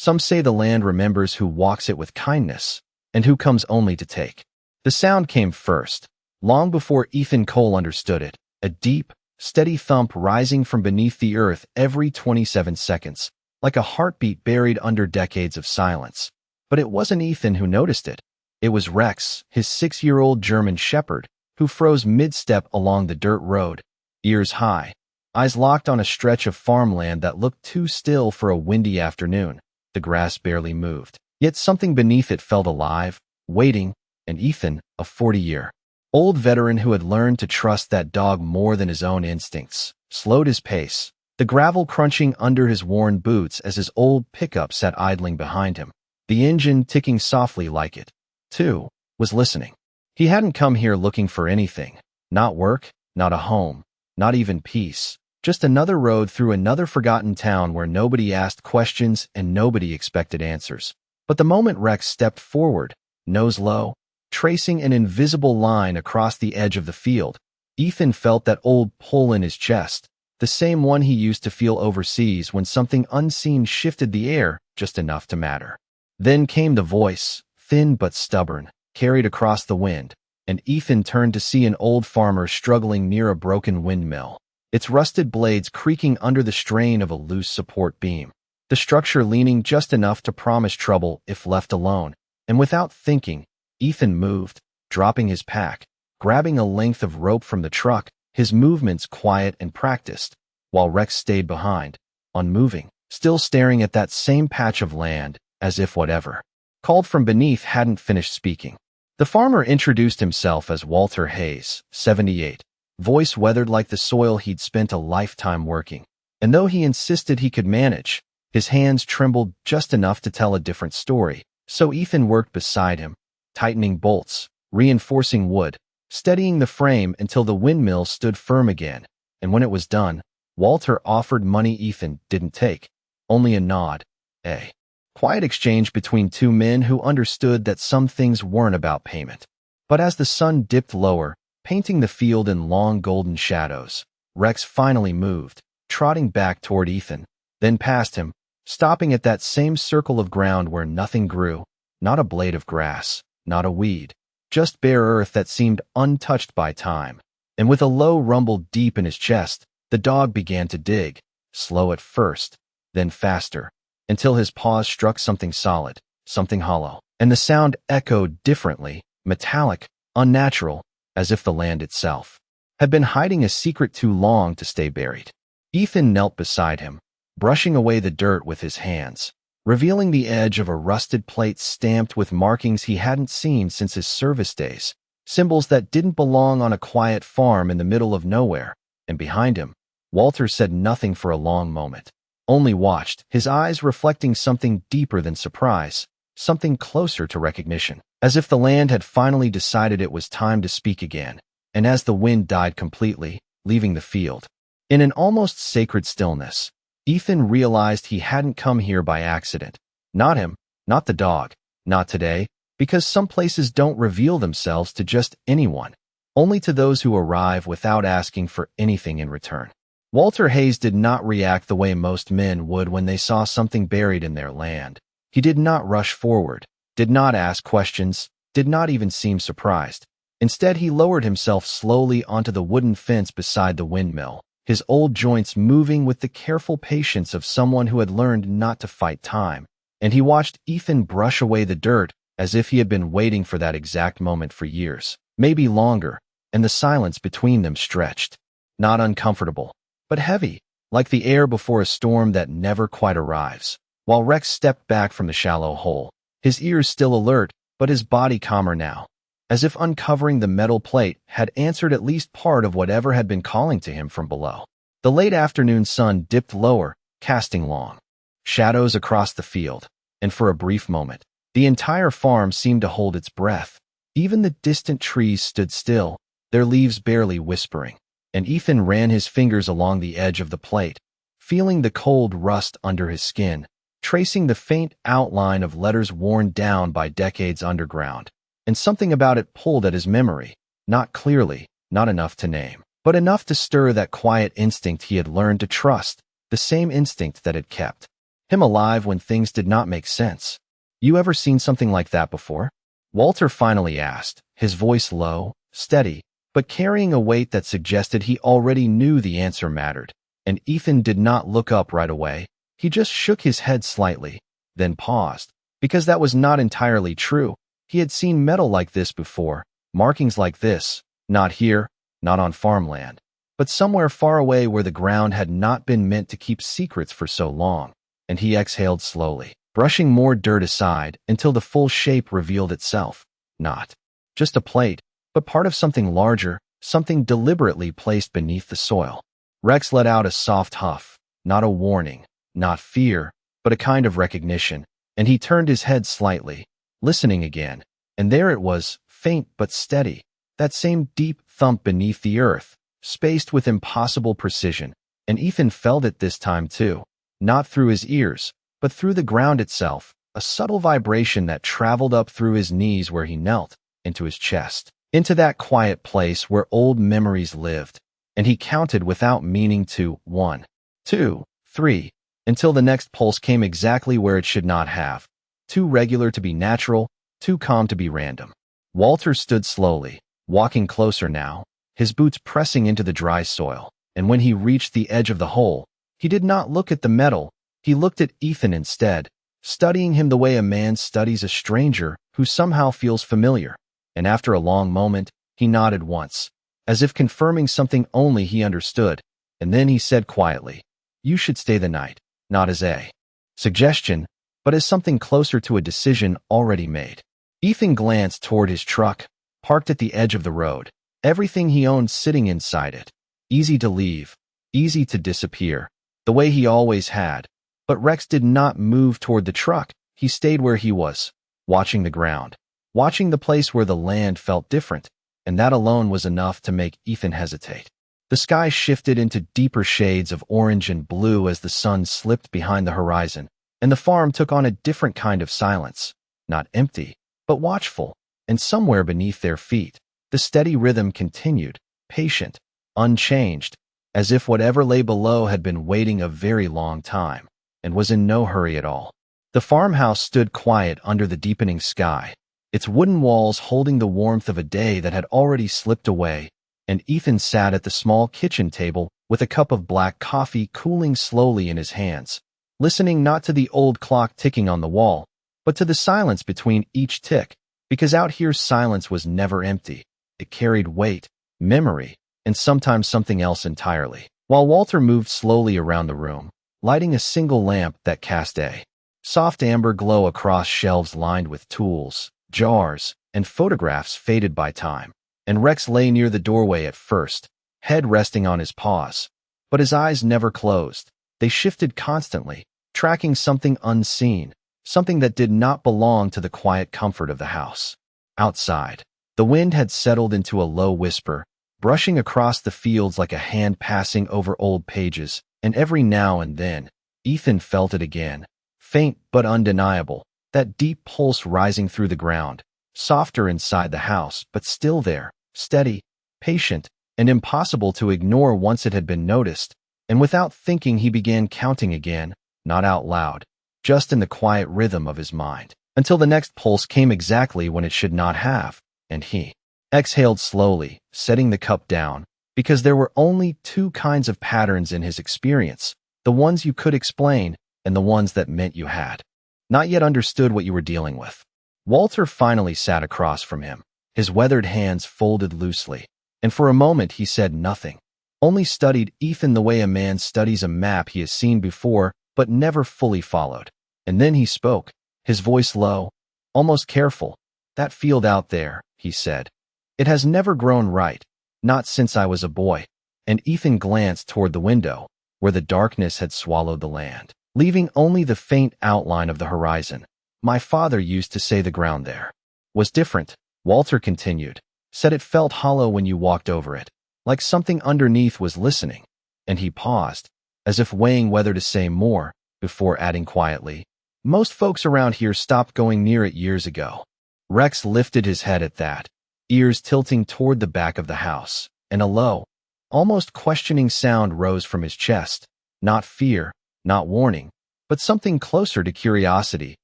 Some say the land remembers who walks it with kindness and who comes only to take. The sound came first, long before Ethan Cole understood it, a deep, steady thump rising from beneath the earth every 27 seconds, like a heartbeat buried under decades of silence. But it wasn't Ethan who noticed it. It was Rex, his 6-year-old German shepherd, who froze mid-step along the dirt road, ears high, eyes locked on a stretch of farmland that looked too still for a windy afternoon. The grass barely moved, yet something beneath it felt alive, waiting, and Ethan, a 40-year-old veteran who had learned to trust that dog more than his own instincts, slowed his pace, the gravel crunching under his worn boots as his old pickup sat idling behind him, the engine ticking softly like it, too, was listening. He hadn't come here looking for anything, not work, not a home, not even peace, just another road through another forgotten town where nobody asked questions and nobody expected answers. But the moment Rex stepped forward, nose low, tracing an invisible line across the edge of the field, Ethan felt that old pull in his chest, the same one he used to feel overseas when something unseen shifted the air just enough to matter. Then came the voice, thin but stubborn, carried across the wind, and Ethan turned to see an old farmer struggling near a broken windmill, its rusted blades creaking under the strain of a loose support beam, the structure leaning just enough to promise trouble if left alone. And without thinking, Ethan moved, dropping his pack, grabbing a length of rope from the truck, his movements quiet and practiced, while Rex stayed behind, unmoving, still staring at that same patch of land, as if whatever called from beneath hadn't finished speaking. The farmer introduced himself as Walter Hayes, 78, voice weathered like the soil he'd spent a lifetime working. And though he insisted he could manage, his hands trembled just enough to tell a different story. So Ethan worked beside him, tightening bolts, reinforcing wood, steadying the frame until the windmill stood firm again. And when it was done, Walter offered money Ethan didn't take, only a nod, a quiet exchange between two men who understood that some things weren't about payment. But as the sun dipped lower, painting the field in long golden shadows, Rex finally moved, trotting back toward Ethan, then past him, stopping at that same circle of ground where nothing grew, not a blade of grass, not a weed, just bare earth that seemed untouched by time. And with a low rumble deep in his chest, the dog began to dig, slow at first, then faster, until his paws struck something solid, something hollow, and the sound echoed differently, metallic, unnatural, as if the land itself had been hiding a secret too long to stay buried. Ethan knelt beside him, brushing away the dirt with his hands, revealing the edge of a rusted plate stamped with markings he hadn't seen since his service days, symbols that didn't belong on a quiet farm in the middle of nowhere. And behind him, Walter said nothing for a long moment, only watched, his eyes reflecting something deeper than surprise, something closer to recognition, as if the land had finally decided it was time to speak again. And as the wind died completely, leaving the field, in an almost sacred stillness, Ethan realized he hadn't come here by accident. Not him, not the dog, not today, because some places don't reveal themselves to just anyone, only to those who arrive without asking for anything in return. Walter Hayes did not react the way most men would when they saw something buried in their land. He did not rush forward, did not ask questions, did not even seem surprised. Instead, he lowered himself slowly onto the wooden fence beside the windmill, his old joints moving with the careful patience of someone who had learned not to fight time. And he watched Ethan brush away the dirt as if he had been waiting for that exact moment for years, maybe longer, and the silence between them stretched. Not uncomfortable, but heavy, like the air before a storm that never quite arrives. While Rex stepped back from the shallow hole, his ears still alert, but his body calmer now, as if uncovering the metal plate had answered at least part of whatever had been calling to him from below. The late afternoon sun dipped lower, casting long shadows across the field, and for a brief moment, the entire farm seemed to hold its breath. Even the distant trees stood still, their leaves barely whispering, and Ethan ran his fingers along the edge of the plate, feeling the cold rust under his skin, tracing the faint outline of letters worn down by decades underground. And something about it pulled at his memory, not clearly, not enough to name, but enough to stir that quiet instinct he had learned to trust, the same instinct that had kept him alive when things did not make sense. You ever seen something like that before? Walter finally asked, his voice low, steady, but carrying a weight that suggested he already knew the answer mattered. And Ethan did not look up right away. He just shook his head slightly, then paused, because that was not entirely true. He had seen metal like this before, markings like this, not here, not on farmland, but somewhere far away where the ground had not been meant to keep secrets for so long. And he exhaled slowly, brushing more dirt aside until the full shape revealed itself. Not just a plate, but part of something larger, something deliberately placed beneath the soil. Rex let out a soft huff, not a warning, not fear, but a kind of recognition, and he turned his head slightly, listening again. And there it was, faint but steady, that same deep thump beneath the earth, spaced with impossible precision. And Ethan felt it this time too, not through his ears, but through the ground itself, a subtle vibration that traveled up through his knees where he knelt, into his chest, into that quiet place where old memories lived. And he counted without meaning to 1, 2, 3, until the next pulse came exactly where it should not have. Too regular to be natural, too calm to be random. Walter stood slowly, walking closer now, his boots pressing into the dry soil. And when he reached the edge of the hole, he did not look at the metal, he looked at Ethan instead, studying him the way a man studies a stranger who somehow feels familiar. And after a long moment, he nodded once, as if confirming something only he understood, and then he said quietly, "You should stay the night," not as a suggestion, but as something closer to a decision already made. Ethan glanced toward his truck, parked at the edge of the road, everything he owned sitting inside it. Easy to leave, easy to disappear, the way he always had. But Rex did not move toward the truck. He stayed where he was, watching the ground, watching the place where the land felt different, and that alone was enough to make Ethan hesitate. The sky shifted into deeper shades of orange and blue as the sun slipped behind the horizon, and the farm took on a different kind of silence, not empty, but watchful, and somewhere beneath their feet, the steady rhythm continued, patient, unchanged, as if whatever lay below had been waiting a very long time, and was in no hurry at all. The farmhouse stood quiet under the deepening sky, its wooden walls holding the warmth of a day that had already slipped away, and Ethan sat at the small kitchen table with a cup of black coffee cooling slowly in his hands, listening not to the old clock ticking on the wall, but to the silence between each tick, because out here silence was never empty. It carried weight, memory, and sometimes something else entirely. While Walter moved slowly around the room, lighting a single lamp that cast a soft amber glow across shelves lined with tools, jars, and photographs faded by time, and Rex lay near the doorway at first, head resting on his paws. But his eyes never closed. They shifted constantly, tracking something unseen, something that did not belong to the quiet comfort of the house. Outside, the wind had settled into a low whisper, brushing across the fields like a hand passing over old pages, and every now and then, Ethan felt it again, faint but undeniable, that deep pulse rising through the ground, softer inside the house, but still there, steady, patient, and impossible to ignore once it had been noticed. And without thinking, he began counting again, not out loud, just in the quiet rhythm of his mind, until the next pulse came exactly when it should not have, and he exhaled slowly, setting the cup down, because there were only two kinds of patterns in his experience, the ones you could explain and the ones that meant you had not yet understood what you were dealing with. Walter finally sat across from him, his weathered hands folded loosely, and for a moment he said nothing, only studied Ethan the way a man studies a map he has seen before but never fully followed. And then he spoke, his voice low, almost careful. "That field out there," he said. "It has never grown right, not since I was a boy." And Ethan glanced toward the window, where the darkness had swallowed the land, leaving only the faint outline of the horizon. "My father used to say the ground there was different," Walter continued, "said it felt hollow when you walked over it, like something underneath was listening." And he paused, as if weighing whether to say more, before adding quietly, "Most folks around here stopped going near it years ago." Rex lifted his head at that, ears tilting toward the back of the house, and a low, almost questioning sound rose from his chest. Not fear, not warning, but something closer to curiosity,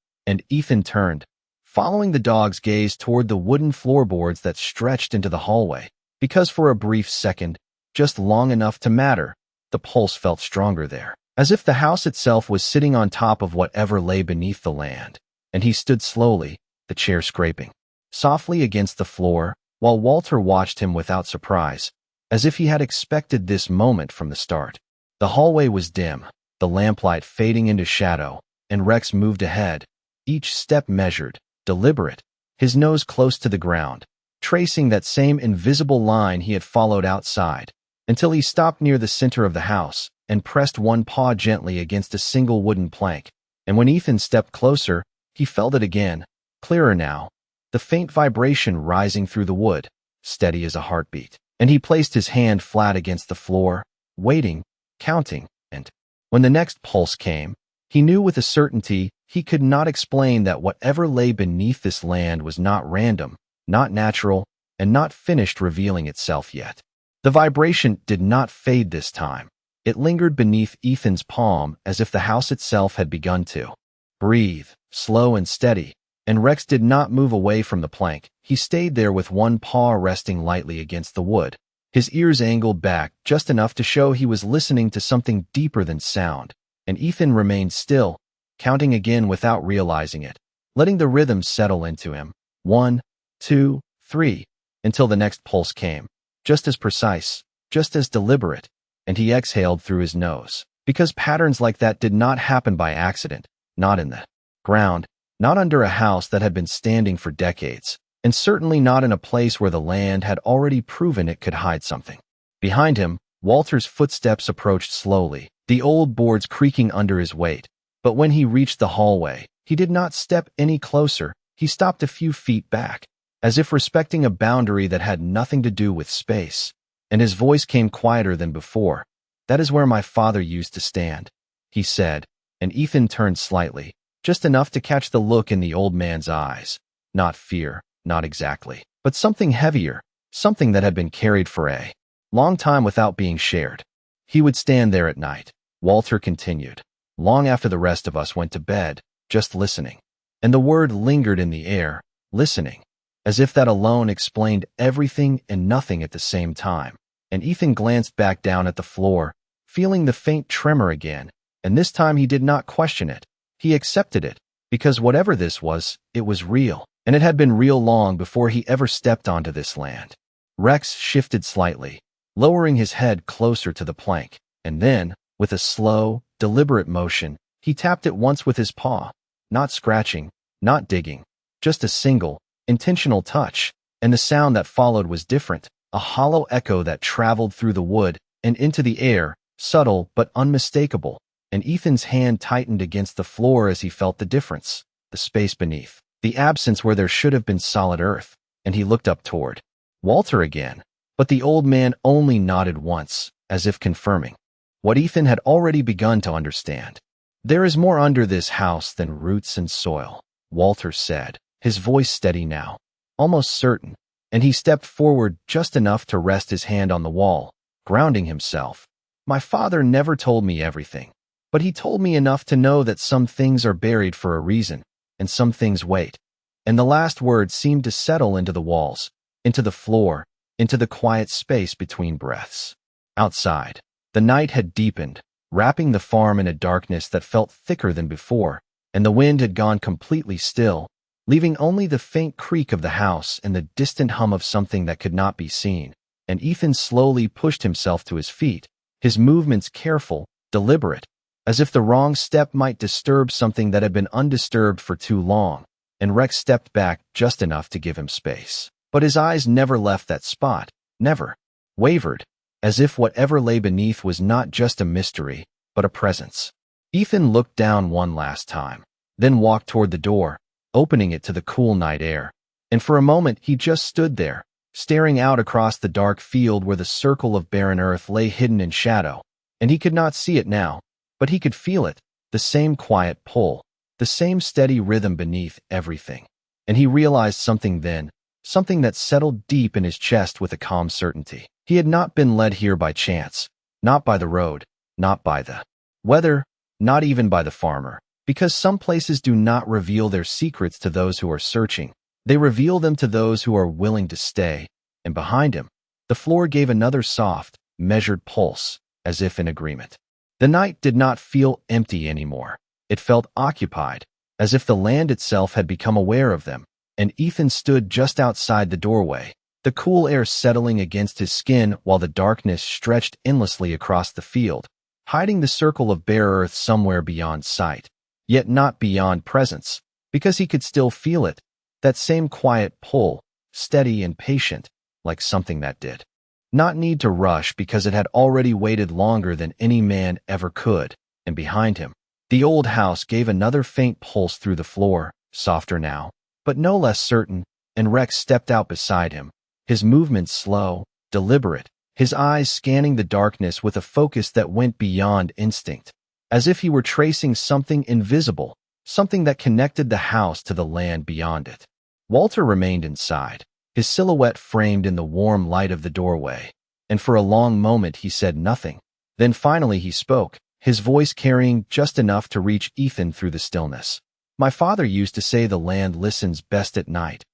and Ethan turned, following the dog's gaze toward the wooden floorboards that stretched into the hallway. Because for a brief second, just long enough to matter, the pulse felt stronger there, as if the house itself was sitting on top of whatever lay beneath the land. And he stood slowly, the chair scraping softly against the floor, while Walter watched him without surprise, as if he had expected this moment from the start. The hallway was dim, the lamplight fading into shadow, and Rex moved ahead, each step measured, deliberate, his nose close to the ground, tracing that same invisible line he had followed outside, until he stopped near the center of the house and pressed one paw gently against a single wooden plank. And when Ethan stepped closer, he felt it again, clearer now, the faint vibration rising through the wood, steady as a heartbeat. And he placed his hand flat against the floor, waiting, counting, and when the next pulse came, he knew with a certainty he could not explain that whatever lay beneath this land was not random, not natural, and not finished revealing itself yet. The vibration did not fade this time. It lingered beneath Ethan's palm as if the house itself had begun to breathe, slow and steady, and Rex did not move away from the plank. He stayed there with one paw resting lightly against the wood, his ears angled back just enough to show he was listening to something deeper than sound. And Ethan remained still, counting again without realizing it, letting the rhythm settle into him. 1, 2, 3, until the next pulse came, just as precise, just as deliberate, and he exhaled through his nose. Because patterns like that did not happen by accident, not in the ground, not under a house that had been standing for decades, and certainly not in a place where the land had already proven it could hide something. Behind him, Walter's footsteps approached slowly, the old boards creaking under his weight. But when he reached the hallway, he did not step any closer. He stopped a few feet back, as if respecting a boundary that had nothing to do with space. And his voice came quieter than before. "That is where my father used to stand," he said, and Ethan turned slightly, just enough to catch the look in the old man's eyes. Not fear, not exactly, but something heavier, something that had been carried for a long time without being shared. "He would stand there at night," Walter continued, "long after the rest of us went to bed, just listening." And the word lingered in the air, listening, as if that alone explained everything and nothing at the same time. And Ethan glanced back down at the floor, feeling the faint tremor again, and this time he did not question it. He accepted it, because whatever this was, it was real, and it had been real long before he ever stepped onto this land. Rex shifted slightly, lowering his head closer to the plank, and then, with a slow, deliberate motion, he tapped it once with his paw, not scratching, not digging, just a single, intentional touch, and the sound that followed was different, a hollow echo that traveled through the wood and into the air, subtle but unmistakable. And Ethan's hand tightened against the floor as he felt the difference, the space beneath, the absence where there should have been solid earth, and he looked up toward Walter again, but the old man only nodded once, as if confirming what Ethan had already begun to understand. "There is more under this house than roots and soil," Walter said, his voice steady now, almost certain, and he stepped forward just enough to rest his hand on the wall, grounding himself. "My father never told me everything, but he told me enough to know that some things are buried for a reason, and some things wait." And the last word seemed to settle into the walls, into the floor, into the quiet space between breaths. Outside, the night had deepened, wrapping the farm in a darkness that felt thicker than before, and the wind had gone completely still, leaving only the faint creak of the house and the distant hum of something that could not be seen. And Ethan slowly pushed himself to his feet, his movements careful, deliberate, as if the wrong step might disturb something that had been undisturbed for too long, and Rex stepped back just enough to give him space. But his eyes never left that spot, never wavered, as if whatever lay beneath was not just a mystery, but a presence. Ethan looked down one last time, then walked toward the door, opening it to the cool night air. And for a moment he just stood there, staring out across the dark field where the circle of barren earth lay hidden in shadow. And he could not see it now, but he could feel it, the same quiet pull, the same steady rhythm beneath everything. And he realized something then, something that settled deep in his chest with a calm certainty. He had not been led here by chance, not by the road, not by the weather, not even by the farmer, because some places do not reveal their secrets to those who are searching. They reveal them to those who are willing to stay. And behind him, the floor gave another soft, measured pulse, as if in agreement. The night did not feel empty anymore. It felt occupied, as if the land itself had become aware of them. And Ethan stood just outside the doorway, the cool air settling against his skin while the darkness stretched endlessly across the field, hiding the circle of bare earth somewhere beyond sight, yet not beyond presence, because he could still feel it, that same quiet pull, steady and patient, like something that did not need to rush because it had already waited longer than any man ever could. And behind him, the old house gave another faint pulse through the floor, softer now, but no less certain, and Rex stepped out beside him, his movements slow, deliberate, his eyes scanning the darkness with a focus that went beyond instinct, as if he were tracing something invisible, something that connected the house to the land beyond it. Walter remained inside, his silhouette framed in the warm light of the doorway, and for a long moment he said nothing. Then finally he spoke, his voice carrying just enough to reach Ethan through the stillness. "My father used to say the land listens best at night."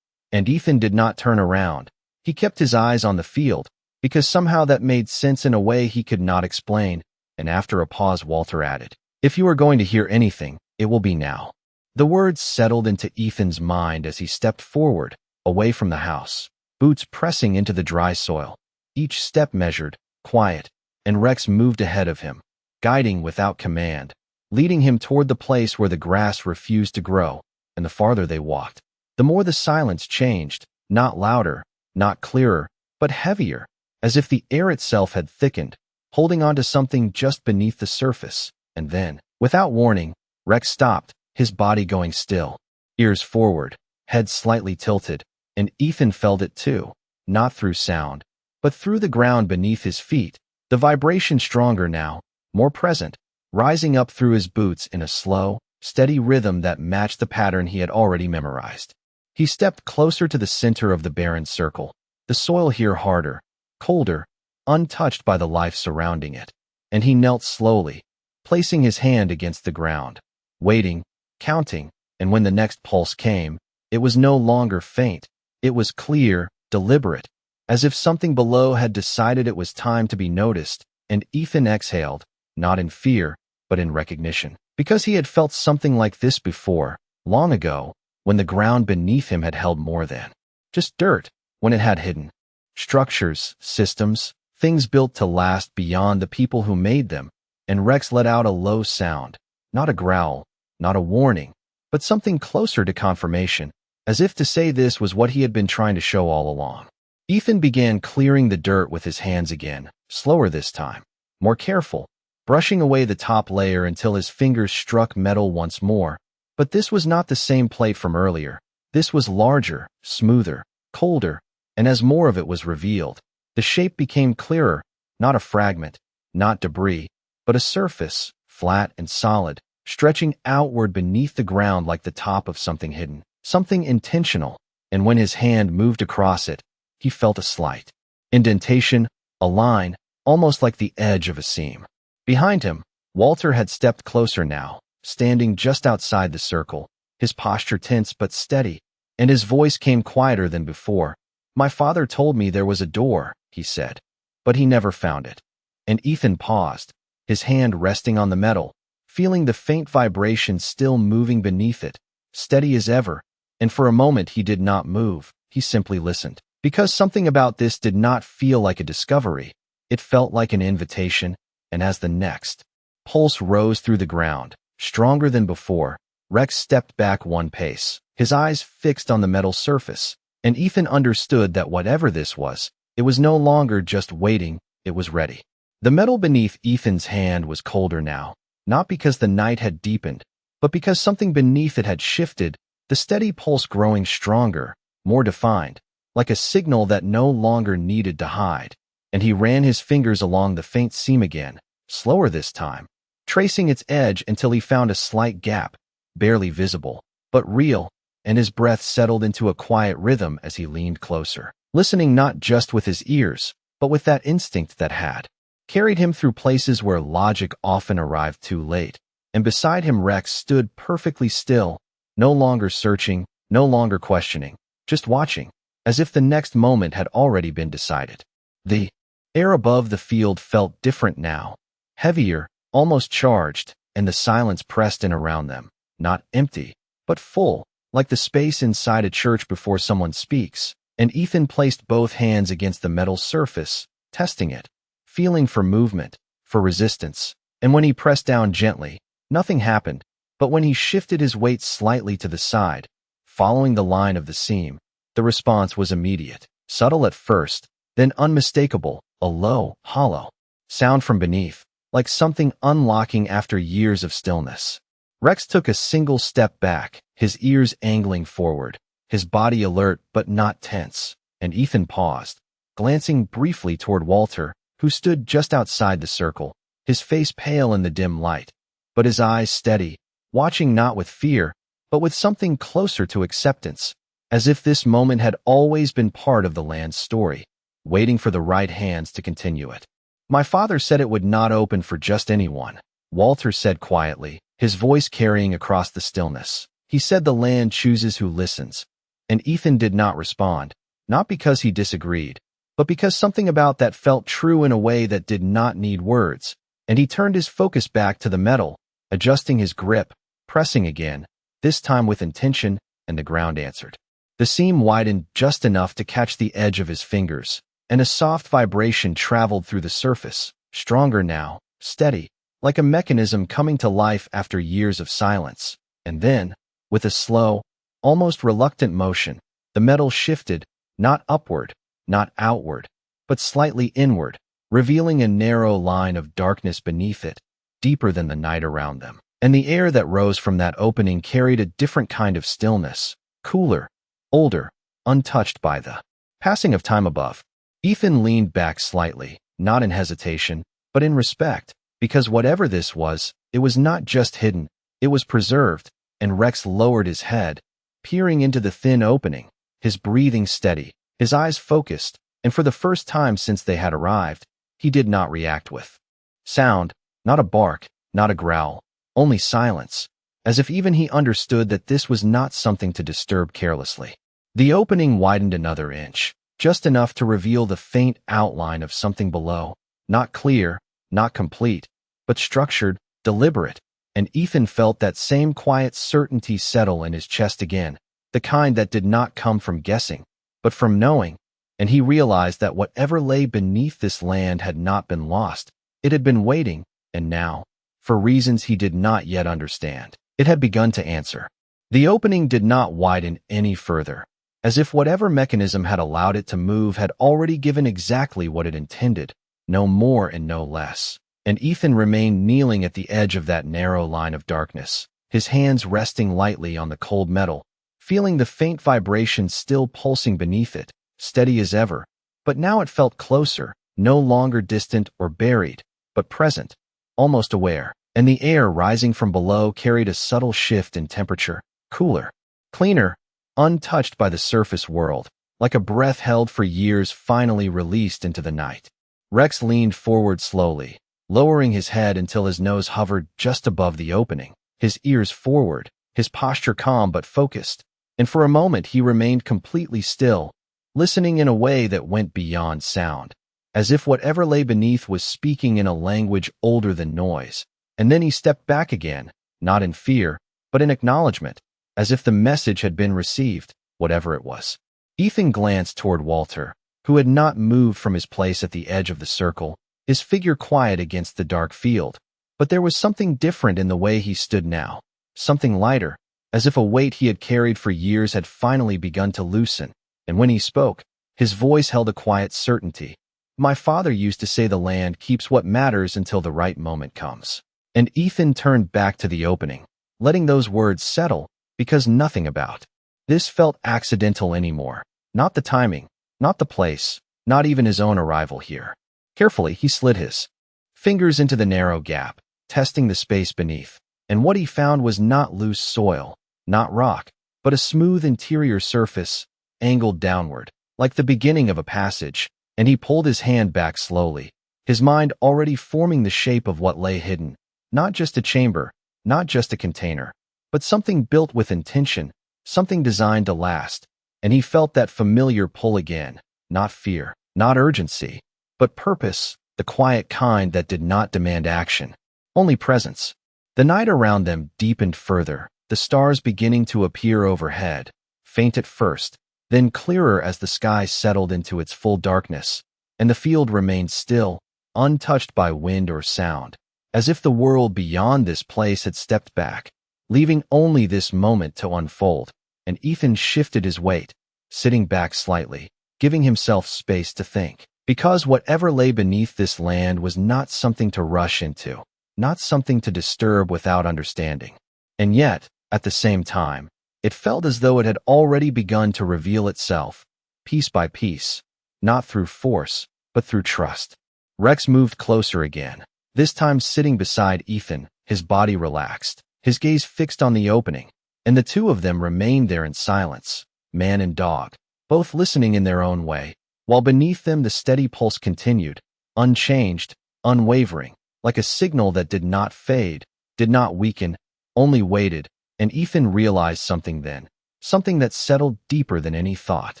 And Ethan did not turn around. He kept his eyes on the field, because somehow that made sense in a way he could not explain, and after a pause Walter added, "If you are going to hear anything, it will be now." The words settled into Ethan's mind as he stepped forward, away from the house, boots pressing into the dry soil, each step measured, quiet, and Rex moved ahead of him, guiding without command, leading him toward the place where the grass refused to grow. And the farther they walked, the more the silence changed, not louder, not clearer, but heavier, as if the air itself had thickened, holding on to something just beneath the surface. And then, without warning, Rex stopped, his body going still, ears forward, head slightly tilted, and Ethan felt it too, not through sound, but through the ground beneath his feet, the vibration stronger now, more present, rising up through his boots in a slow, steady rhythm that matched the pattern he had already memorized. He stepped closer to the center of the barren circle, the soil here harder, colder, untouched by the life surrounding it, and he knelt slowly, placing his hand against the ground, waiting, counting, and when the next pulse came, it was no longer faint. It was clear, deliberate, as if something below had decided it was time to be noticed, and Ethan exhaled, not in fear, but in recognition, because he had felt something like this before, long ago, when the ground beneath him had held more than just dirt, when it had hidden structures, systems, things built to last beyond the people who made them. And Rex let out a low sound, not a growl, not a warning, but something closer to confirmation, as if to say this was what he had been trying to show all along. Ethan began clearing the dirt with his hands again, slower this time, more careful, brushing away the top layer until his fingers struck metal once more. But this was not the same plate from earlier. This was larger, smoother, colder, and as more of it was revealed, the shape became clearer, not a fragment, not debris, but a surface, flat and solid, stretching outward beneath the ground like the top of something hidden, something intentional. And when his hand moved across it, he felt a slight indentation, a line, almost like the edge of a seam. Behind him, Walter had stepped closer now, standing just outside the circle, his posture tense but steady, and his voice came quieter than before. "My father told me there was a door," he said, "but he never found it." And Ethan paused, his hand resting on the metal, feeling the faint vibration still moving beneath it, steady as ever. And for a moment he did not move, he simply listened, because something about this did not feel like a discovery. It felt like an invitation. And as the next pulse rose through the ground, stronger than before, Rex stepped back one pace, his eyes fixed on the metal surface, and Ethan understood that whatever this was, it was no longer just waiting, it was ready. The metal beneath Ethan's hand was colder now, not because the night had deepened, but because something beneath it had shifted, the steady pulse growing stronger, more defined, like a signal that no longer needed to hide. And he ran his fingers along the faint seam again, slower this time, tracing its edge until he found a slight gap, barely visible, but real, and his breath settled into a quiet rhythm as he leaned closer, listening not just with his ears, but with that instinct that had carried him through places where logic often arrived too late. and beside him Rex stood perfectly still, no longer searching, no longer questioning, just watching, as if the next moment had already been decided. The air above the field felt different now, heavier, almost charged, and the silence pressed in around them, not empty, but full, like the space inside a church before someone speaks. And Ethan placed both hands against the metal surface, testing it, feeling for movement, for resistance. And when he pressed down gently, nothing happened, but when he shifted his weight slightly to the side, following the line of the seam, the response was immediate, subtle at first, then unmistakable, a low, hollow sound from beneath, like something unlocking after years of stillness. Rex took a single step back, his ears angling forward, his body alert but not tense, and Ethan paused, glancing briefly toward Walter, who stood just outside the circle, his face pale in the dim light, but his eyes steady, watching not with fear, but with something closer to acceptance, as if this moment had always been part of the land's story, waiting for the right hands to continue it. My father said it would not open for just anyone, Walter said quietly, his voice carrying across the stillness. He said the land chooses who listens. And Ethan did not respond, not because he disagreed, but because something about that felt true in a way that did not need words, and he turned his focus back to the metal, adjusting his grip, pressing again, this time with intention, and the ground answered. The seam widened just enough to catch the edge of his fingers, and a soft vibration traveled through the surface, stronger now, steady, like a mechanism coming to life after years of silence. And then, with a slow, almost reluctant motion, the metal shifted, not upward, not outward, but slightly inward, revealing a narrow line of darkness beneath it, deeper than the night around them. And the air that rose from that opening carried a different kind of stillness, cooler, older, untouched by the passing of time above. Ethan leaned back slightly, not in hesitation, but in respect, because whatever this was, it was not just hidden, it was preserved, and Rex lowered his head, peering into the thin opening, his breathing steady, his eyes focused, and for the first time since they had arrived, he did not react with sound, not a bark, not a growl, only silence, as if even he understood that this was not something to disturb carelessly. The opening widened another inch, just enough to reveal the faint outline of something below, not clear, not complete, but structured, deliberate, and Ethan felt that same quiet certainty settle in his chest again, the kind that did not come from guessing, but from knowing, and he realized that whatever lay beneath this land had not been lost. It had been waiting, and now, for reasons he did not yet understand, it had begun to answer. The opening did not widen any further, as if whatever mechanism had allowed it to move had already given exactly what it intended, no more and no less. And Ethan remained kneeling at the edge of that narrow line of darkness, his hands resting lightly on the cold metal, feeling the faint vibration still pulsing beneath it, steady as ever. But now it felt closer, no longer distant or buried, but present, almost aware, and the air rising from below carried a subtle shift in temperature, cooler, cleaner, untouched by the surface world, like a breath held for years finally released into the night. Rex leaned forward slowly, lowering his head until his nose hovered just above the opening, his ears forward, his posture calm but focused, and for a moment he remained completely still, listening in a way that went beyond sound, as if whatever lay beneath was speaking in a language older than noise. And then he stepped back again, not in fear, but in acknowledgement, as if the message had been received, whatever it was. Ethan glanced toward Walter, who had not moved from his place at the edge of the circle, his figure quiet against the dark field. But there was something different in the way he stood now, something lighter, as if a weight he had carried for years had finally begun to loosen. And when he spoke, his voice held a quiet certainty. My father used to say the land keeps what matters until the right moment comes. And Ethan turned back to the opening, letting those words settle, because nothing about this felt accidental anymore. Not the timing, not the place, not even his own arrival here. Carefully, he slid his fingers into the narrow gap, testing the space beneath, and what he found was not loose soil, not rock, but a smooth interior surface, angled downward, like the beginning of a passage, and he pulled his hand back slowly, his mind already forming the shape of what lay hidden, not just a chamber, not just a container, but something built with intention, something designed to last. And he felt that familiar pull again, not fear, not urgency, but purpose, the quiet kind that did not demand action, only presence. The night around them deepened further, the stars beginning to appear overhead, faint at first, then clearer as the sky settled into its full darkness, and the field remained still, untouched by wind or sound, as if the world beyond this place had stepped back, leaving only this moment to unfold. And Ethan shifted his weight, sitting back slightly, giving himself space to think. Because whatever lay beneath this land was not something to rush into, not something to disturb without understanding. And yet, at the same time, it felt as though it had already begun to reveal itself, piece by piece, not through force, but through trust. Rex moved closer again, this time sitting beside Ethan, his body relaxed, his gaze fixed on the opening, and the two of them remained there in silence, man and dog, both listening in their own way, while beneath them the steady pulse continued, unchanged, unwavering, like a signal that did not fade, did not weaken, only waited. And Ethan realized something then, something that settled deeper than any thought.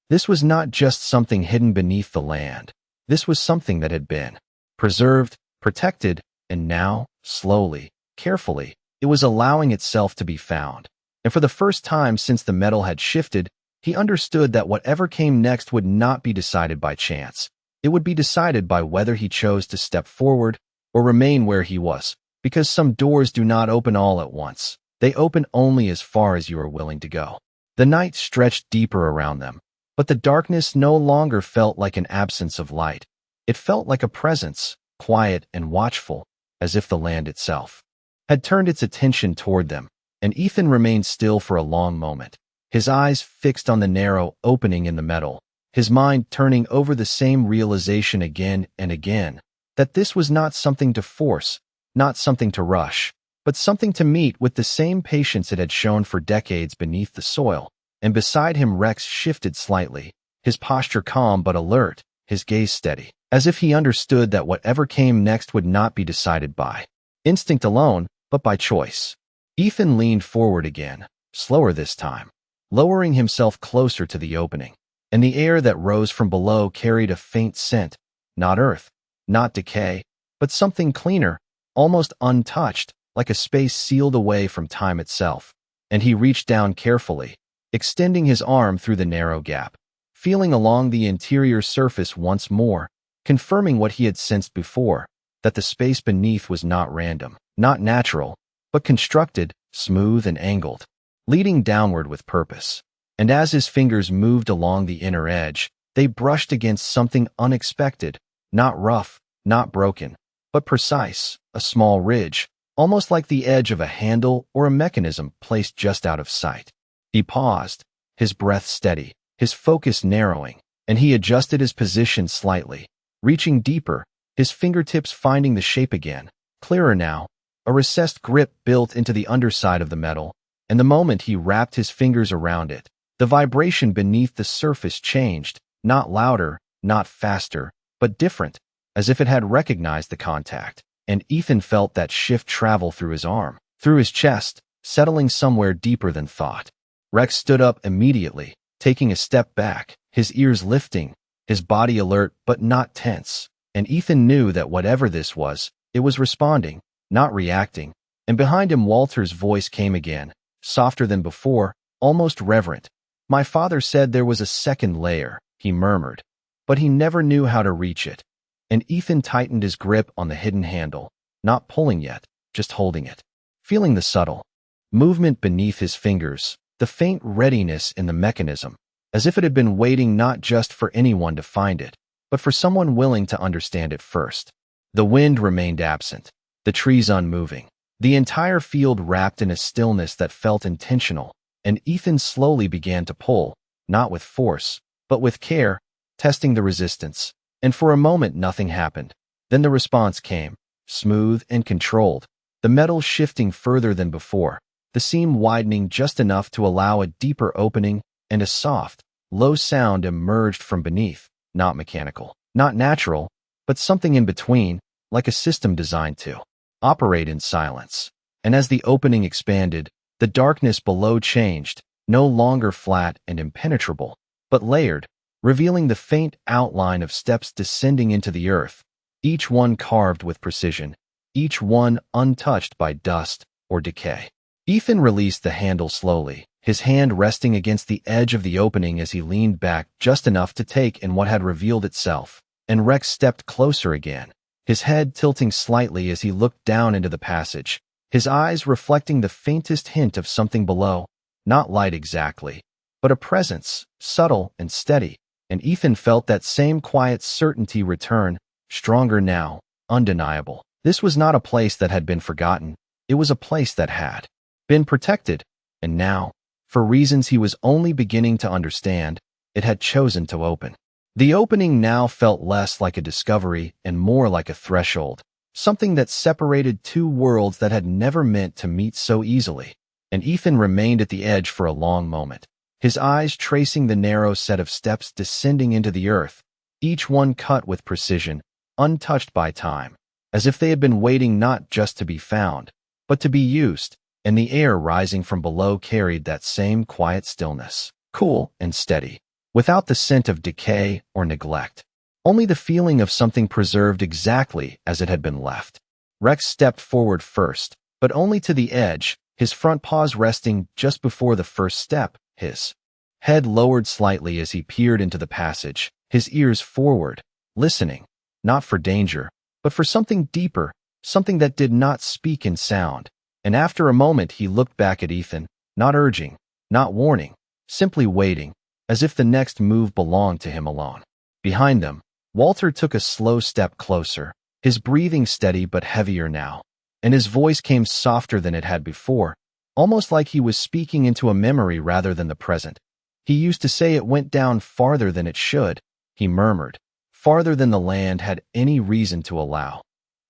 This was not just something hidden beneath the land. This was something that had been preserved, protected, and now, slowly, carefully, it was allowing itself to be found. And for the first time since the metal had shifted, he understood that whatever came next would not be decided by chance. It would be decided by whether he chose to step forward or remain where he was, because some doors do not open all at once. They open only as far as you are willing to go. The night stretched deeper around them, but the darkness no longer felt like an absence of light. It felt like a presence, quiet and watchful, as if the land itself had turned its attention toward them. And Ethan remained still for a long moment, his eyes fixed on the narrow opening in the metal, his mind turning over the same realization again and again, that this was not something to force, not something to rush, but something to meet with the same patience it had shown for decades beneath the soil. And beside him Rex shifted slightly, his posture calm but alert, his gaze steady, as if he understood that whatever came next would not be decided by instinct alone, but by choice. Ethan leaned forward again, slower this time, lowering himself closer to the opening, and the air that rose from below carried a faint scent, not earth, not decay, but something cleaner, almost untouched, like a space sealed away from time itself. And he reached down carefully, extending his arm through the narrow gap, feeling along the interior surface once more, confirming what he had sensed before, that the space beneath was not random, not natural, but constructed, smooth and angled, leading downward with purpose. And as his fingers moved along the inner edge, they brushed against something unexpected, not rough, not broken, but precise, a small ridge, almost like the edge of a handle or a mechanism placed just out of sight. He paused, his breath steady, his focus narrowing, and he adjusted his position slightly, reaching deeper, his fingertips finding the shape again, clearer now, a recessed grip built into the underside of the metal, and the moment he wrapped his fingers around it, the vibration beneath the surface changed, not louder, not faster, but different, as if it had recognized the contact. And Ethan felt that shift travel through his arm, through his chest, settling somewhere deeper than thought. Rex stood up immediately, taking a step back, his ears lifting, his body alert but not tense. And Ethan knew that whatever this was, it was responding, not reacting. And behind him Walter's voice came again, softer than before, almost reverent. "My father said there was a second layer," he murmured, "but he never knew how to reach it." And Ethan tightened his grip on the hidden handle, not pulling yet, just holding it, feeling the subtle movement beneath his fingers, the faint readiness in the mechanism, as if it had been waiting not just for anyone to find it, but for someone willing to understand it first. The wind remained absent, the trees unmoving, the entire field wrapped in a stillness that felt intentional, and Ethan slowly began to pull, not with force, but with care, testing the resistance. And for a moment nothing happened. Then the response came, smooth and controlled, the metal shifting further than before, the seam widening just enough to allow a deeper opening, and a soft, low sound emerged from beneath, not mechanical, not natural, but something in between, like a system designed to operate in silence. And as the opening expanded, the darkness below changed, no longer flat and impenetrable, but layered, revealing the faint outline of steps descending into the earth, each one carved with precision, each one untouched by dust or decay. Ethan released the handle slowly, his hand resting against the edge of the opening as he leaned back just enough to take in what had revealed itself, and Rex stepped closer again, his head tilting slightly as he looked down into the passage, his eyes reflecting the faintest hint of something below, not light exactly, but a presence, subtle and steady, and Ethan felt that same quiet certainty return, stronger now, undeniable. This was not a place that had been forgotten, it was a place that had been protected, and now, for reasons he was only beginning to understand, it had chosen to open. The opening now felt less like a discovery and more like a threshold, something that separated two worlds that had never meant to meet so easily, and Ethan remained at the edge for a long moment, his eyes tracing the narrow set of steps descending into the earth, each one cut with precision, untouched by time, as if they had been waiting not just to be found, but to be used, and the air rising from below carried that same quiet stillness, cool and steady, without the scent of decay or neglect, only the feeling of something preserved exactly as it had been left. Rex stepped forward first, but only to the edge, his front paws resting just before the first step, his head lowered slightly as he peered into the passage, his ears forward, listening, not for danger, but for something deeper, something that did not speak in sound. And after a moment he looked back at Ethan, not urging, not warning, simply waiting, as if the next move belonged to him alone. Behind them, Walter took a slow step closer, his breathing steady but heavier now, and his voice came softer than it had before, almost like he was speaking into a memory rather than the present. He used to say it went down farther than it should, he murmured, farther than the land had any reason to allow.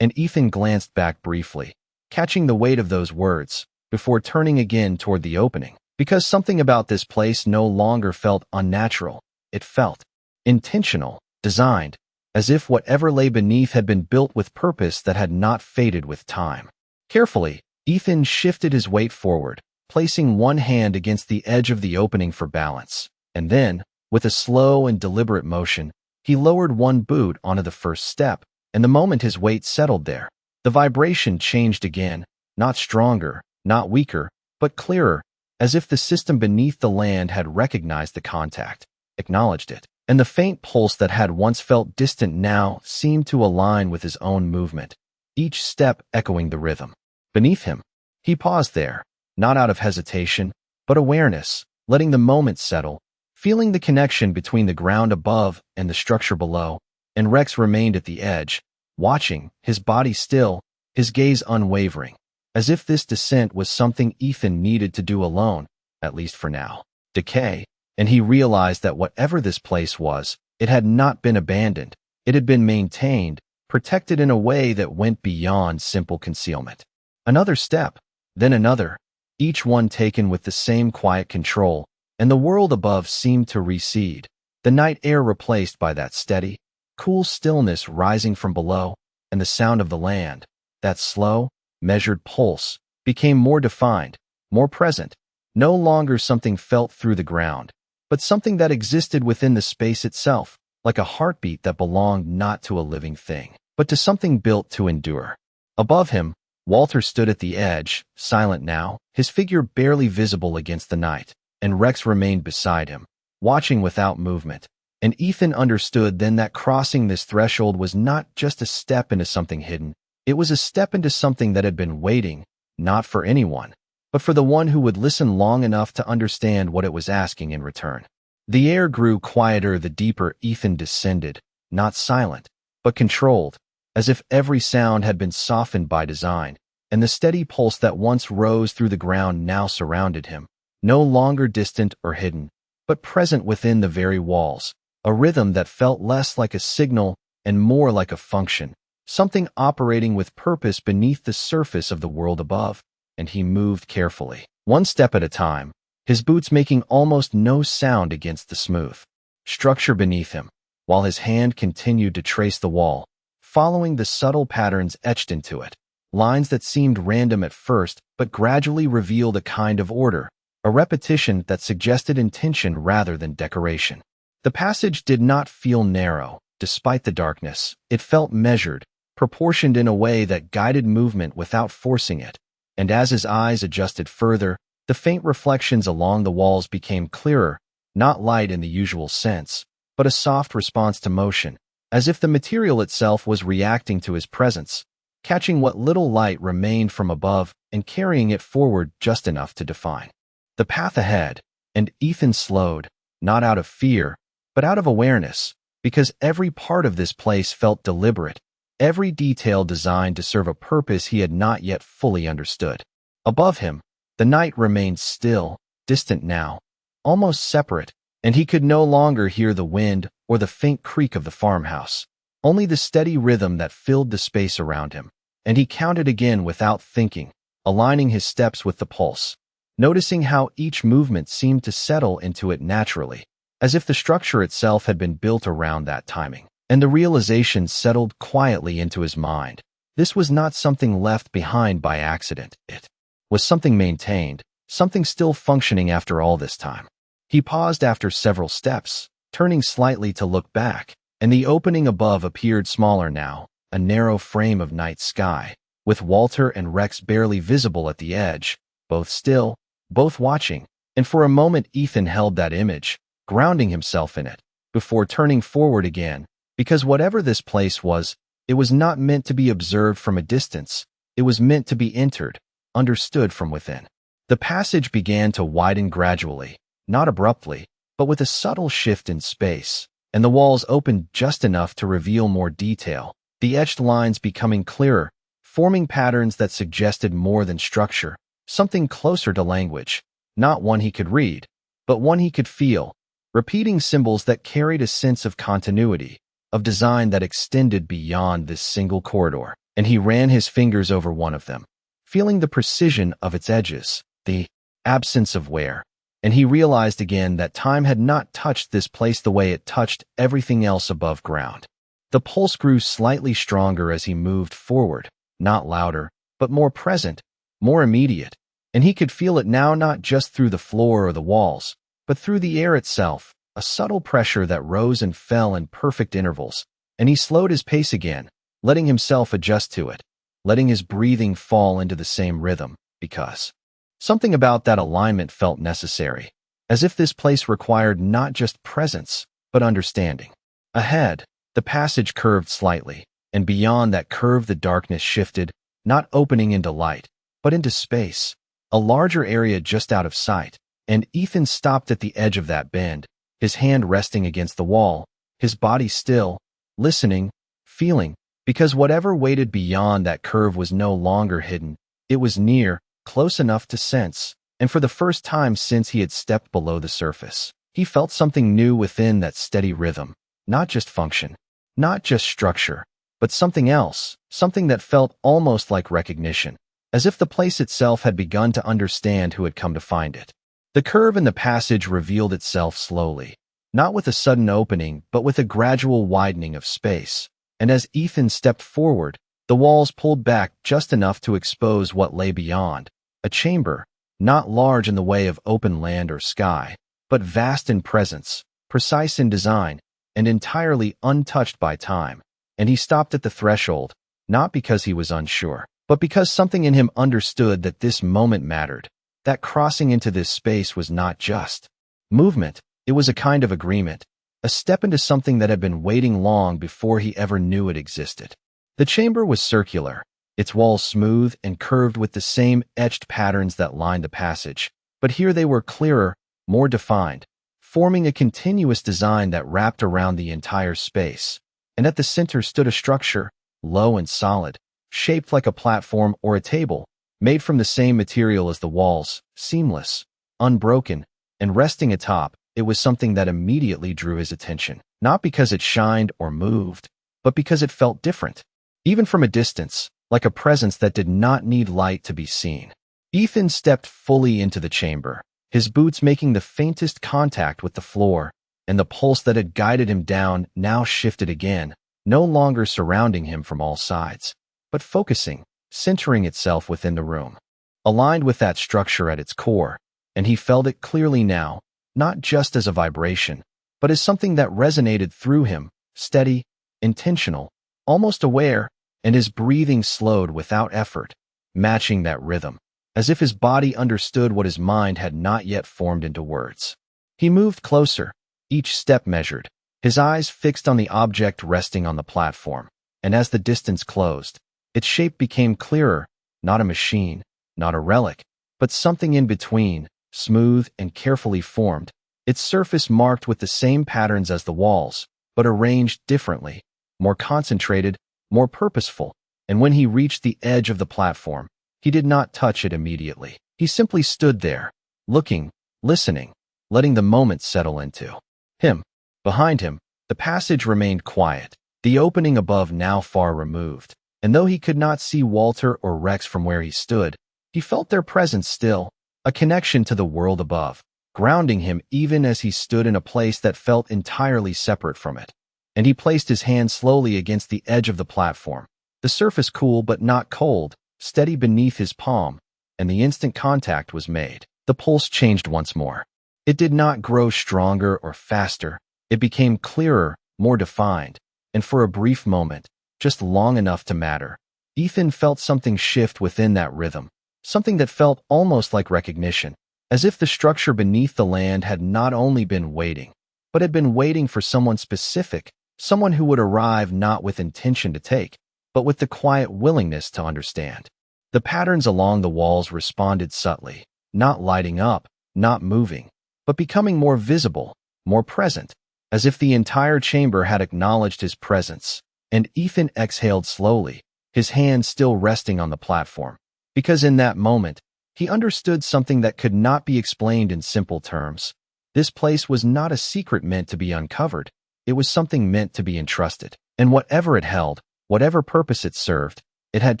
And Ethan glanced back briefly, catching the weight of those words, before turning again toward the opening, because something about this place no longer felt unnatural, it felt intentional, designed, as if whatever lay beneath had been built with purpose that had not faded with time. Carefully, Ethan shifted his weight forward, placing one hand against the edge of the opening for balance, and then, with a slow and deliberate motion, he lowered one boot onto the first step, and the moment his weight settled there, the vibration changed again, not stronger, not weaker, but clearer, as if the system beneath the land had recognized the contact, acknowledged it, and the faint pulse that had once felt distant now seemed to align with his own movement, each step echoing the rhythm. Beneath him, he paused there, not out of hesitation, but awareness, letting the moment settle, feeling the connection between the ground above and the structure below, and Rex remained at the edge, watching, his body still, his gaze unwavering, as if this descent was something Ethan needed to do alone, at least for now. Decay, and he realized that whatever this place was, it had not been abandoned, it had been maintained, protected in a way that went beyond simple concealment. Another step, then another, each one taken with the same quiet control, and the world above seemed to recede, the night air replaced by that steady, cool stillness rising from below, and the sound of the land, that slow, measured pulse, became more defined, more present, no longer something felt through the ground, but something that existed within the space itself, like a heartbeat that belonged not to a living thing, but to something built to endure. Above him, Walter stood at the edge, silent now, his figure barely visible against the night, and Rex remained beside him, watching without movement. And Ethan understood then that crossing this threshold was not just a step into something hidden, it was a step into something that had been waiting, not for anyone, but for the one who would listen long enough to understand what it was asking in return. The air grew quieter the deeper Ethan descended, not silent, but controlled, as if every sound had been softened by design, and the steady pulse that once rose through the ground now surrounded him, no longer distant or hidden, but present within the very walls, a rhythm that felt less like a signal and more like a function, something operating with purpose beneath the surface of the world above, and he moved carefully, one step at a time, his boots making almost no sound against the smooth structure beneath him, while his hand continued to trace the wall, following the subtle patterns etched into it, lines that seemed random at first but gradually revealed a kind of order, a repetition that suggested intention rather than decoration. The passage did not feel narrow, despite the darkness. It felt measured, proportioned in a way that guided movement without forcing it. And as his eyes adjusted further, the faint reflections along the walls became clearer, not light in the usual sense, but a soft response to motion, as if the material itself was reacting to his presence, catching what little light remained from above and carrying it forward just enough to define the path ahead. And Ethan slowed, not out of fear, but out of awareness, because every part of this place felt deliberate, every detail designed to serve a purpose he had not yet fully understood. Above him, the night remained still, distant now, almost separate, and he could no longer hear the wind or the faint creak of the farmhouse, only the steady rhythm that filled the space around him. And he counted again without thinking, aligning his steps with the pulse, noticing how each movement seemed to settle into it naturally, as if the structure itself had been built around that timing. And the realization settled quietly into his mind. This was not something left behind by accident. It was something maintained, something still functioning after all this time. He paused after several steps, turning slightly to look back, and the opening above appeared smaller now, a narrow frame of night sky, with Walter and Rex barely visible at the edge, both still, both watching. And for a moment Ethan held that image, grounding himself in it, before turning forward again, because whatever this place was, it was not meant to be observed from a distance. It was meant to be entered, understood from within. The passage began to widen gradually, not abruptly, but with a subtle shift in space, and the walls opened just enough to reveal more detail, the etched lines becoming clearer, forming patterns that suggested more than structure, something closer to language, not one he could read, but one he could feel, repeating symbols that carried a sense of continuity, of design that extended beyond this single corridor. And he ran his fingers over one of them, feeling the precision of its edges, the absence of wear. And he realized again that time had not touched this place the way it touched everything else above ground. The pulse grew slightly stronger as he moved forward, not louder, but more present, more immediate, and he could feel it now not just through the floor or the walls, but through the air itself, a subtle pressure that rose and fell in perfect intervals. And he slowed his pace again, letting himself adjust to it, letting his breathing fall into the same rhythm, because something about that alignment felt necessary, as if this place required not just presence, but understanding. Ahead, the passage curved slightly, and beyond that curve the darkness shifted, not opening into light, but into space, a larger area just out of sight. And Ethan stopped at the edge of that bend, his hand resting against the wall, his body still, listening, feeling, because whatever waited beyond that curve was no longer hidden. It was near, close enough to sense, and for the first time since he had stepped below the surface, he felt something new within that steady rhythm, not just function, not just structure, but something else, something that felt almost like recognition, as if the place itself had begun to understand who had come to find it. The curve in the passage revealed itself slowly, not with a sudden opening, but with a gradual widening of space. And as Ethan stepped forward, the walls pulled back just enough to expose what lay beyond, a chamber, not large in the way of open land or sky, but vast in presence, precise in design, and entirely untouched by time. And he stopped at the threshold, not because he was unsure, but because something in him understood that this moment mattered. That crossing into this space was not just movement, it was a kind of agreement, a step into something that had been waiting long before he ever knew it existed. The chamber was circular, its walls smooth and curved with the same etched patterns that lined the passage, but here they were clearer, more defined, forming a continuous design that wrapped around the entire space. And at the center stood a structure, low and solid, shaped like a platform or a table, made from the same material as the walls, seamless, unbroken, and resting atop. It was something that immediately drew his attention, not because it shined or moved, but because it felt different, even from a distance, like a presence that did not need light to be seen. Ethan stepped fully into the chamber, his boots making the faintest contact with the floor, and the pulse that had guided him down now shifted again, no longer surrounding him from all sides, but focusing, centering itself within the room, aligned with that structure at its core, and he felt it clearly now, not just as a vibration, but as something that resonated through him, steady, intentional, almost aware, and his breathing slowed without effort, matching that rhythm, as if his body understood what his mind had not yet formed into words. He moved closer, each step measured, his eyes fixed on the object resting on the platform, and as the distance closed, its shape became clearer, not a machine, not a relic, but something in between, smooth and carefully formed, its surface marked with the same patterns as the walls, but arranged differently, more concentrated, more purposeful, and when he reached the edge of the platform, he did not touch it immediately. He simply stood there, looking, listening, letting the moment settle into him. Behind him, the passage remained quiet, the opening above now far removed, and though he could not see Walter or Rex from where he stood, he felt their presence still, a connection to the world above, grounding him even as he stood in a place that felt entirely separate from it. And he placed his hand slowly against the edge of the platform, the surface cool but not cold, steady beneath his palm, and the instant contact was made. The pulse changed once more. It did not grow stronger or faster. It became clearer, more defined, and for a brief moment, just long enough to matter, Ethan felt something shift within that rhythm, something that felt almost like recognition, as if the structure beneath the land had not only been waiting, but had been waiting for someone specific, someone who would arrive not with intention to take, but with the quiet willingness to understand. The patterns along the walls responded subtly, not lighting up, not moving, but becoming more visible, more present, as if the entire chamber had acknowledged his presence. And Ethan exhaled slowly, his hand still resting on the platform, because in that moment, he understood something that could not be explained in simple terms. This place was not a secret meant to be uncovered. It was something meant to be entrusted, and whatever it held, whatever purpose it served, it had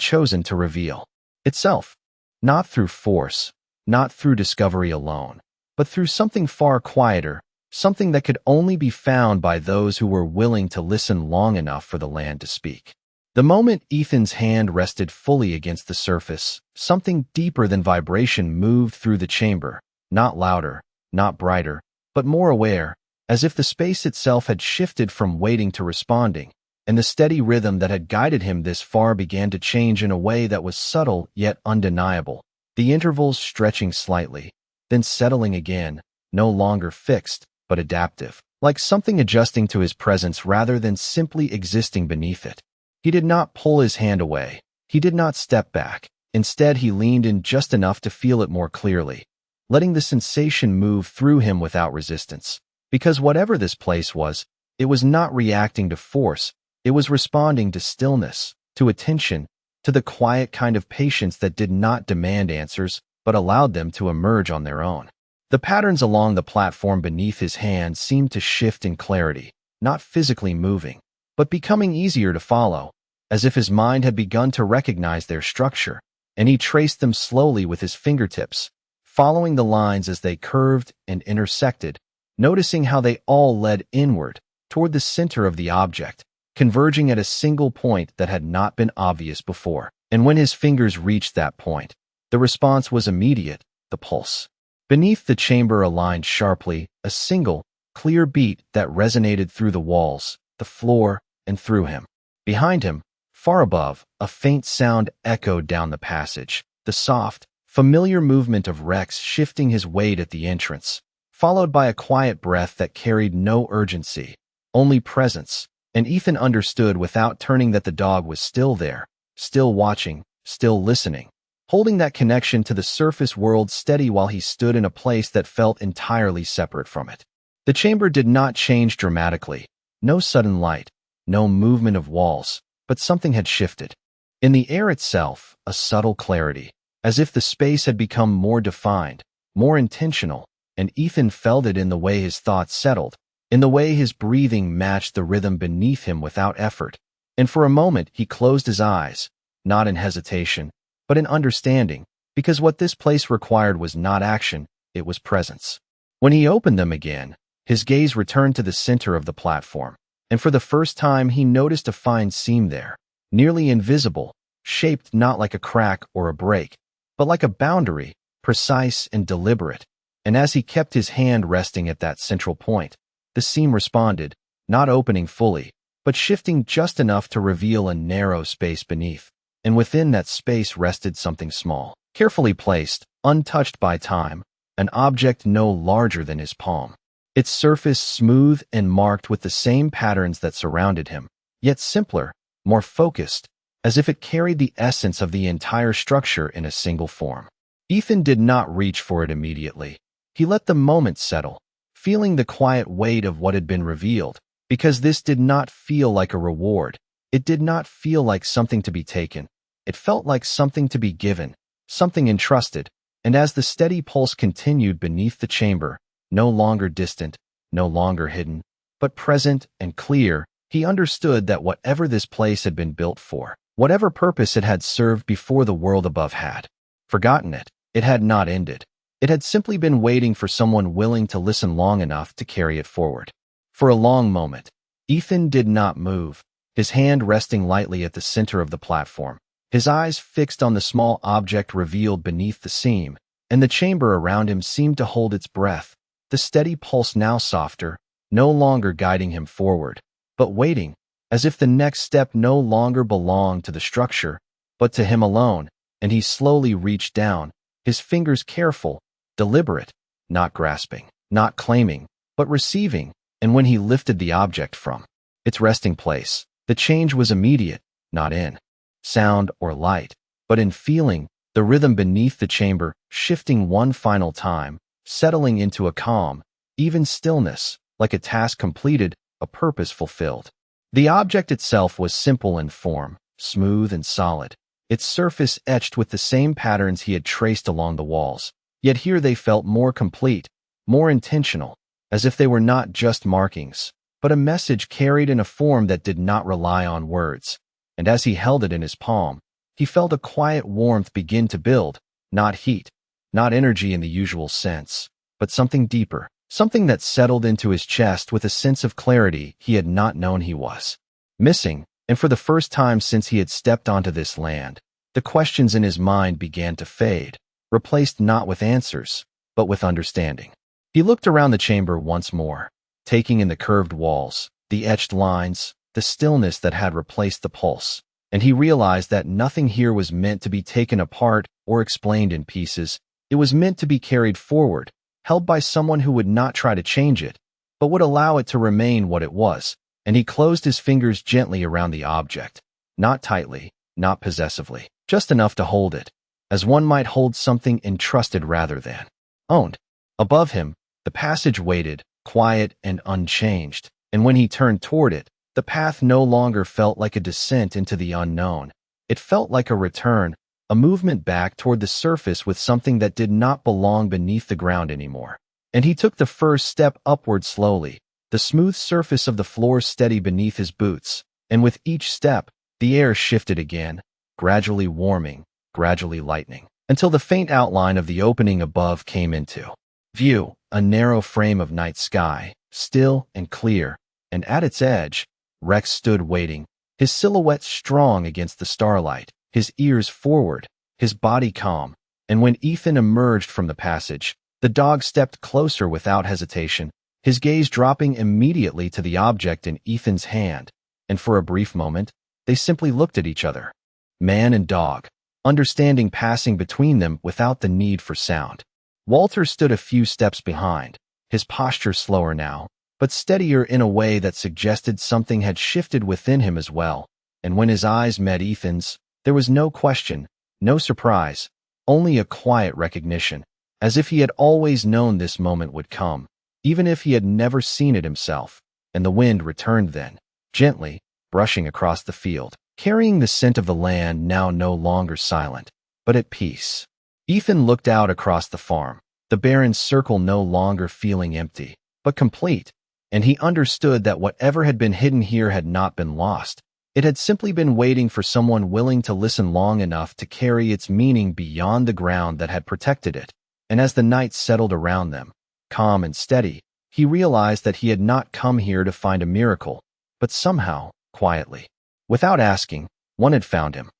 chosen to reveal itself, not through force, not through discovery alone, but through something far quieter, something that could only be found by those who were willing to listen long enough for the land to speak. The moment Ethan's hand rested fully against the surface, something deeper than vibration moved through the chamber, not louder, not brighter, but more aware, as if the space itself had shifted from waiting to responding, and the steady rhythm that had guided him this far began to change in a way that was subtle yet undeniable, the intervals stretching slightly, then settling again, no longer fixed, but adaptive, like something adjusting to his presence rather than simply existing beneath it. He did not pull his hand away. He did not step back. Instead, he leaned in just enough to feel it more clearly, letting the sensation move through him without resistance. Because whatever this place was, it was not reacting to force. It was responding to stillness, to attention, to the quiet kind of patience that did not demand answers, but allowed them to emerge on their own. The patterns along the platform beneath his hand seemed to shift in clarity, not physically moving, but becoming easier to follow, as if his mind had begun to recognize their structure, and he traced them slowly with his fingertips, following the lines as they curved and intersected, noticing how they all led inward, toward the center of the object, converging at a single point that had not been obvious before. And when his fingers reached that point, the response was immediate, the pulse. Beneath the chamber aligned sharply, a single, clear beat that resonated through the walls, the floor, and through him. Behind him, far above, a faint sound echoed down the passage, the soft, familiar movement of Rex shifting his weight at the entrance, followed by a quiet breath that carried no urgency, only presence, and Ethan understood without turning that the dog was still there, still watching, still listening, holding that connection to the surface world steady while he stood in a place that felt entirely separate from it. The chamber did not change dramatically, no sudden light, no movement of walls, but something had shifted. In the air itself, a subtle clarity, as if the space had become more defined, more intentional, and Ethan felt it in the way his thoughts settled, in the way his breathing matched the rhythm beneath him without effort. And for a moment he closed his eyes, not in hesitation, but in understanding, because what this place required was not action, it was presence. When he opened them again, his gaze returned to the center of the platform, and for the first time he noticed a fine seam there, nearly invisible, shaped not like a crack or a break, but like a boundary, precise and deliberate. And as he kept his hand resting at that central point, the seam responded, not opening fully, but shifting just enough to reveal a narrow space beneath. And within that space rested something small, carefully placed, untouched by time, an object no larger than his palm. Its surface smooth and marked with the same patterns that surrounded him, yet simpler, more focused, as if it carried the essence of the entire structure in a single form. Ethan did not reach for it immediately. He let the moment settle, feeling the quiet weight of what had been revealed, because this did not feel like a reward. It did not feel like something to be taken. It felt like something to be given, something entrusted. And as the steady pulse continued beneath the chamber, no longer distant, no longer hidden, but present and clear, he understood that whatever this place had been built for, whatever purpose it had served before the world above had forgotten it, it had not ended. It had simply been waiting for someone willing to listen long enough to carry it forward. For a long moment, Ethan did not move, his hand resting lightly at the center of the platform, his eyes fixed on the small object revealed beneath the seam, and the chamber around him seemed to hold its breath, the steady pulse now softer, no longer guiding him forward, but waiting, as if the next step no longer belonged to the structure, but to him alone. And he slowly reached down, his fingers careful, deliberate, not grasping, not claiming, but receiving. And when he lifted the object from its resting place, the change was immediate, not in sound or light, but in feeling, the rhythm beneath the chamber shifting one final time, settling into a calm, even stillness, like a task completed, a purpose fulfilled. The object itself was simple in form, smooth and solid, its surface etched with the same patterns he had traced along the walls. Yet here they felt more complete, more intentional, as if they were not just markings, but a message carried in a form that did not rely on words. And as he held it in his palm, he felt a quiet warmth begin to build, not heat, not energy in the usual sense, but something deeper, something that settled into his chest with a sense of clarity he had not known he was missing. And for the first time since he had stepped onto this land, the questions in his mind began to fade, replaced not with answers, but with understanding. He looked around the chamber once more, taking in the curved walls, the etched lines, the stillness that had replaced the pulse, and he realized that nothing here was meant to be taken apart or explained in pieces. It was meant to be carried forward, held by someone who would not try to change it, but would allow it to remain what it was. And he closed his fingers gently around the object, not tightly, not possessively, just enough to hold it, as one might hold something entrusted rather than owned. Above him, the passage waited, quiet and unchanged, and when he turned toward it, the path no longer felt like a descent into the unknown. It felt like a return, a movement back toward the surface with something that did not belong beneath the ground anymore. And he took the first step upward slowly, the smooth surface of the floor steady beneath his boots, and with each step, the air shifted again, gradually warming, gradually lightening, until the faint outline of the opening above came into view, a narrow frame of night sky, still and clear, and at its edge, Rex stood waiting, his silhouette strong against the starlight, his ears forward, his body calm. And when Ethan emerged from the passage, the dog stepped closer without hesitation, his gaze dropping immediately to the object in Ethan's hand, and for a brief moment, they simply looked at each other. Man and dog, understanding passing between them without the need for sound. Walter stood a few steps behind, his posture slower now, but steadier in a way that suggested something had shifted within him as well. And when his eyes met Ethan's, there was no question, no surprise, only a quiet recognition, as if he had always known this moment would come, even if he had never seen it himself. And the wind returned then, gently, brushing across the field, carrying the scent of the land now no longer silent, but at peace. Ethan looked out across the farm, the barren circle no longer feeling empty, but complete, and he understood that whatever had been hidden here had not been lost. It had simply been waiting for someone willing to listen long enough to carry its meaning beyond the ground that had protected it. And as the night settled around them, calm and steady, he realized that he had not come here to find a miracle, but somehow, quietly, without asking, one had found him.